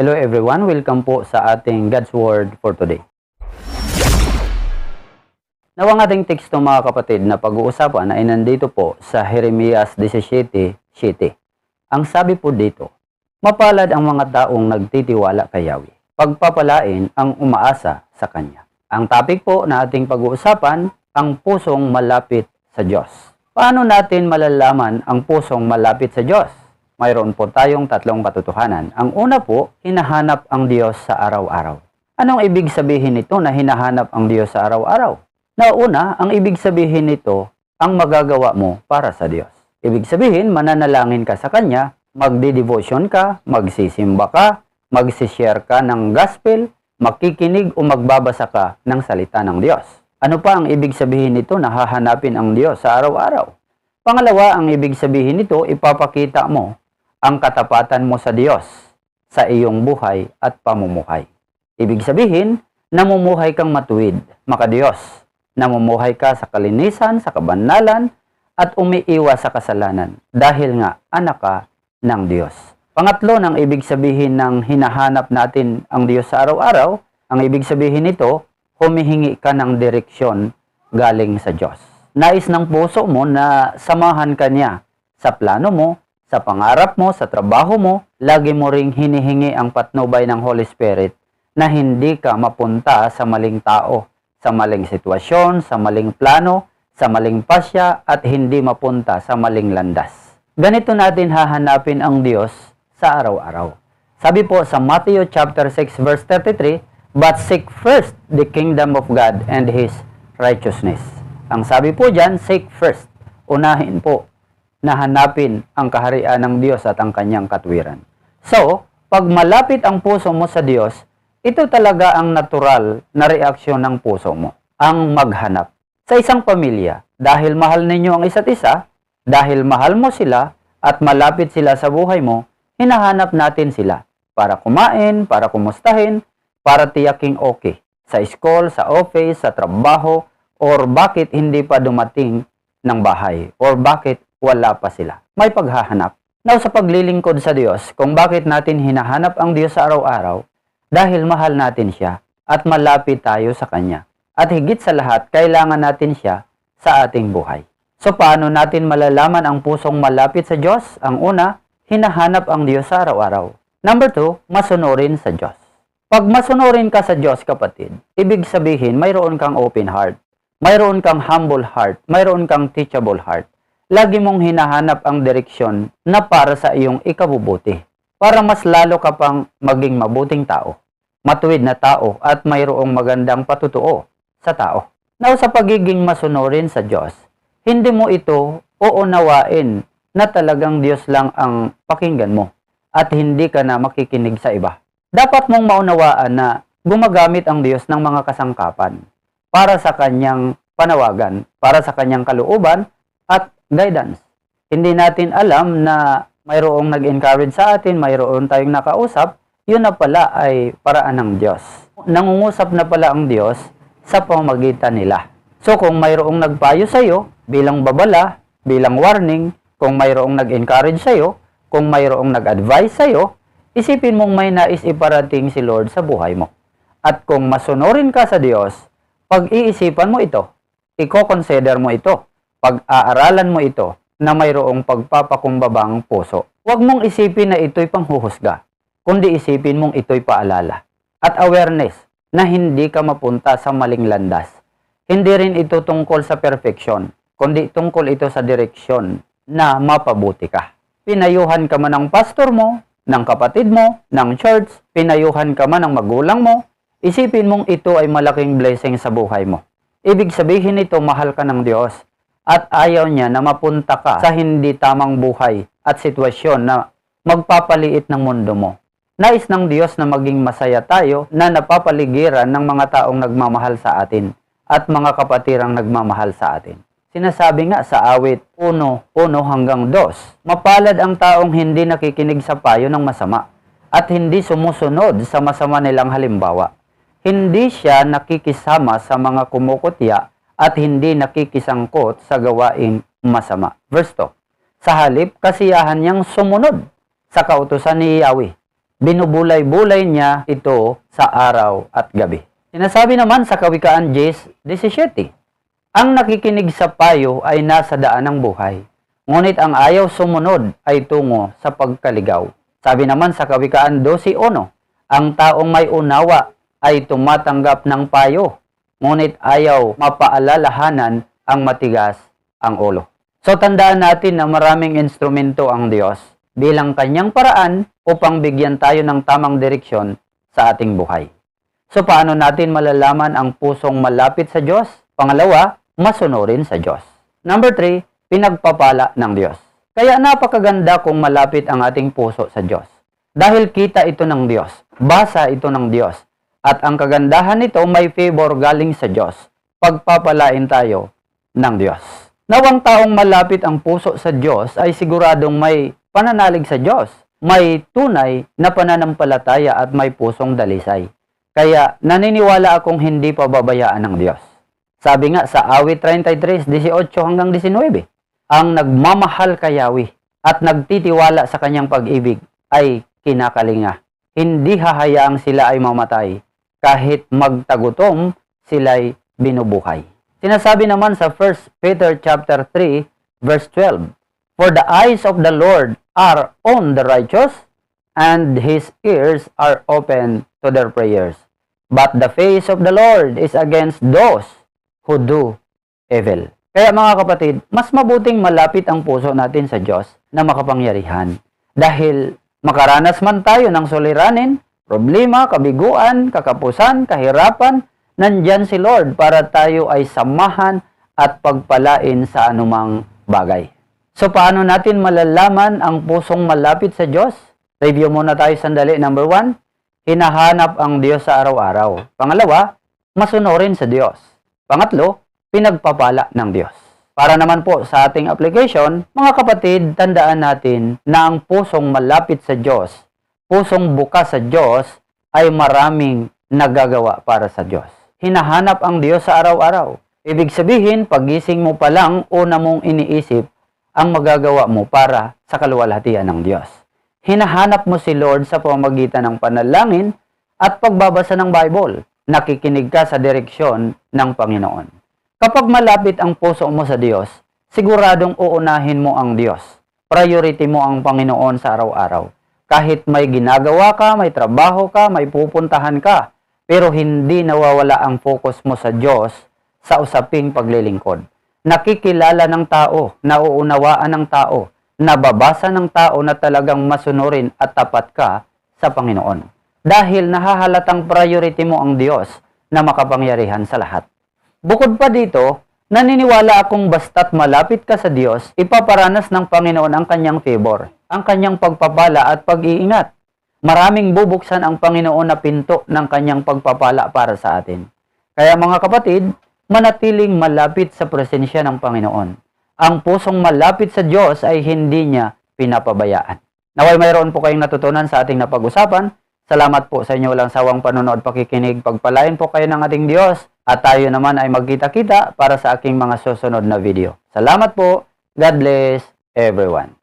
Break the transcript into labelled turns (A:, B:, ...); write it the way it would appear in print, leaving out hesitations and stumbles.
A: Hello everyone, welcome po sa ating God's Word for today. Nawang ating teksto mga kapatid na pag-uusapan ay nandito po sa Jeremias 17:7. Ang sabi po dito, mapalad ang mga taong nagtitiwala kay Yahweh, pagpapalain ang umaasa sa Kanya. Ang topic po na ating pag-uusapan, ang pusong malapit sa Diyos. Paano natin malalaman ang pusong malapit sa Diyos? Mayroon po tayong tatlong katotohanan. Ang una po, hinahanap ang Diyos sa araw-araw. Anong ibig sabihin nito na hinahanap ang Diyos sa araw-araw? Na una, ang ibig sabihin nito, ang magagawa mo para sa Diyos. Ibig sabihin, mananalangin ka sa Kanya, magdi-devotion ka, magsisimba ka, magsishare ka ng gospel, makikinig o magbabasa ka ng salita ng Diyos. Ano pa ang ibig sabihin nito na hahanapin ang Diyos sa araw-araw? Pangalawa, ang ibig sabihin nito, ipapakita mo ang katapatan mo sa Diyos sa iyong buhay at pamumuhay. Ibig sabihin, namumuhay kang matuwid, makadiyos. Namumuhay ka sa kalinisan, sa kabanalan, at umiiwas sa kasalanan dahil nga anak ka ng Diyos. Pangatlo, ng ibig sabihin ng hinahanap natin ang Diyos sa araw-araw, ang ibig sabihin nito, humihingi ka ng direksyon galing sa Diyos. Nais ng puso mo na samahan ka niya sa plano mo, sa pangarap mo, sa trabaho mo, lagi mo ring hinihingi ang patnubay ng Holy Spirit na hindi ka mapunta sa maling tao, sa maling sitwasyon, sa maling plano, sa maling pasya, at hindi mapunta sa maling landas. Ganito natin hahanapin ang Diyos sa araw-araw. Sabi po sa Matthew chapter 6 verse 33, but seek first the kingdom of God and His righteousness. Ang sabi po dyan, seek first. Unahin po na hanapin ang kaharian ng Diyos at ang kanyang katwiran. So, pag malapit ang puso mo sa Diyos, ito talaga ang natural na reaksyon ng puso mo, ang maghanap. Sa isang pamilya, dahil mahal ninyo ang isa't isa, dahil mahal mo sila at malapit sila sa buhay mo, hinahanap natin sila para kumain, para kumustahin, para tiyaking okay. Sa school, sa office, sa trabaho, or bakit hindi pa dumating ng bahay, or bakit wala pa sila. May paghahanap. Now, sa paglilingkod sa Diyos, kung bakit natin hinahanap ang Diyos sa araw-araw, dahil mahal natin siya at malapit tayo sa Kanya. At higit sa lahat, kailangan natin siya sa ating buhay. So, paano natin malalaman ang pusong malapit sa Diyos? Ang una, hinahanap ang Diyos sa araw-araw. Number 2, masunurin sa Diyos. Pag masunurin ka sa Diyos, kapatid, ibig sabihin, mayroon kang open heart, mayroon kang humble heart, mayroon kang teachable heart. Lagi mong hinahanap ang direksyon na para sa iyong ikabubuti, para mas lalo ka pang maging mabuting tao, matuwid na tao, at mayroong magandang patutuo sa tao. Now, sa pagiging masunurin sa Diyos, hindi mo ito uunawain na talagang Diyos lang ang pakinggan mo at hindi ka na makikinig sa iba. Dapat mong maunawaan na gumagamit ang Diyos ng mga kasangkapan para sa kanyang panawagan, para sa kanyang kalooban at guidance. Hindi natin alam na mayroong nag-encourage sa atin, mayroon tayong nakausap, yun na pala ay paraan ng Diyos. Nangungusap na pala ang Diyos sa pamamagitan nila. So kung mayroong nagpayo sa iyo bilang babala, bilang warning, kung mayroong nag-encourage sa iyo, kung mayroong nag-advise sa iyo, isipin mong may nais iparating si Lord sa buhay mo. At kung masunurin ka sa Diyos, pag-iisipan mo ito, i-consider mo ito, pag-aaralan mo ito na mayroong pagpapakumbabang puso. Huwag mong isipin na ito'y panghuhusga, kundi isipin mong ito'y paalala. At awareness na hindi ka mapunta sa maling landas. Hindi rin ito tungkol sa perfection, kundi tungkol ito sa direksyon na mapabuti ka. Pinayuhan ka man ng pastor mo, ng kapatid mo, ng church, pinayuhan ka man ng magulang mo, isipin mong ito ay malaking blessing sa buhay mo. Ibig sabihin nito, mahal ka ng Diyos at ayaw niya na mapunta ka sa hindi tamang buhay at sitwasyon na magpapaliit ng mundo mo. Nais ng Diyos na maging masaya tayo na napapaligiran ng mga taong nagmamahal sa atin at mga kapatirang nagmamahal sa atin. Sinasabi nga sa awit 1:1 hanggang 2, mapalad ang taong hindi nakikinig sa payo ng masama at hindi sumusunod sa masama nilang halimbawa. Hindi siya nakikisama sa mga kumukutya at hindi nakikisangkot sa gawaing masama. Verse 2, sa halip, kasiyahan niyang sumunod sa kautusan ni Yahweh. Binubulay-bulay niya ito sa araw at gabi. Sinasabi naman sa Kawikaan 10:17, ang nakikinig sa payo ay nasa daan ng buhay, ngunit ang ayaw sumunod ay tungo sa pagkaligaw. Sabi naman sa Kawikaan 12:1, ang taong may unawa ay tumatanggap ng payo, ngunit ayaw mapaalalahanan ang matigas ang ulo. So tandaan natin na maraming instrumento ang Diyos bilang kanyang paraan upang bigyan tayo ng tamang direksyon sa ating buhay. So paano natin malalaman ang pusong malapit sa Diyos? Pangalawa, masunurin sa Diyos. Number 3, pinagpapala ng Diyos. Kaya napakaganda kung malapit ang ating puso sa Diyos. Dahil kita ito ng Diyos, basa ito ng Diyos, at ang kagandahan nito may favor galing sa Diyos. Pagpapalain tayo ng Diyos. Nawang taong malapit ang puso sa Diyos ay siguradong may pananalig sa Diyos, may tunay na pananampalataya at may pusong dalisay. Kaya naniniwala akong hindi pababayaan ng Diyos. Sabi nga sa Awit 33:18-19, ang nagmamahal kay Yahweh at nagtitiwala sa kanyang pag-ibig ay kinakalinga. Hindi hahayaang sila ay mamatay, kahit magtagutom sila'y binubuhay. Sinasabi naman sa 1 Peter chapter 3:12, for the eyes of the Lord are on the righteous, and His ears are open to their prayers. But the face of the Lord is against those who do evil. Kaya mga kapatid, mas mabuting malapit ang puso natin sa Diyos na makapangyarihan. Dahil makaranas man tayo ng suliranin, problema, kabiguan, kakapusan, kahirapan, nandyan si Lord para tayo ay samahan at pagpalain sa anumang bagay. So paano natin malalaman ang pusong malapit sa Diyos? Review muna tayo sandali. Number 1, hinahanap ang Diyos sa araw-araw. Pangalawa, masunurin sa Diyos. Pangatlo, pinagpapala ng Diyos. Para naman po sa ating application, mga kapatid, tandaan natin na ang pusong malapit sa Diyos, pusong bukas sa Diyos, ay maraming nagagawa para sa Diyos. Hinahanap ang Diyos sa araw-araw. Ibig sabihin, pagising mo pa lang, una mong iniisip ang magagawa mo para sa kaluwalhatian ng Diyos. Hinahanap mo si Lord sa pamamagitan ng panalangin at pagbabasa ng Bible. Nakikinig ka sa direksyon ng Panginoon. Kapag malapit ang puso mo sa Diyos, siguradong uunahin mo ang Diyos. Priority mo ang Panginoon sa araw-araw. Kahit may ginagawa ka, may trabaho ka, may pupuntahan ka, pero hindi nawawala ang focus mo sa Diyos sa usaping paglilingkod. Nakikilala ng tao, nauunawaan ng tao, nababasa ng tao na talagang masunurin at tapat ka sa Panginoon. Dahil nahahalatang priority mo ang Diyos na makapangyarihan sa lahat. Bukod pa dito, naniniwala akong basta't malapit ka sa Diyos, ipaparanas ng Panginoon ang kanyang favor, ang kanyang pagpapala at pag-iingat. Maraming bubuksan ang Panginoon na pinto ng kanyang pagpapala para sa atin. Kaya mga kapatid, manatiling malapit sa presensya ng Panginoon. Ang pusong malapit sa Diyos ay hindi niya pinapabayaan. Naway mayroon po kayong natutunan sa ating napag-usapan. Salamat po sa inyo walang sawang panonood, pakikinig. Pagpalain po kayo ng ating Diyos at tayo naman ay magkita-kita para sa aking mga susunod na video. Salamat po. God bless everyone.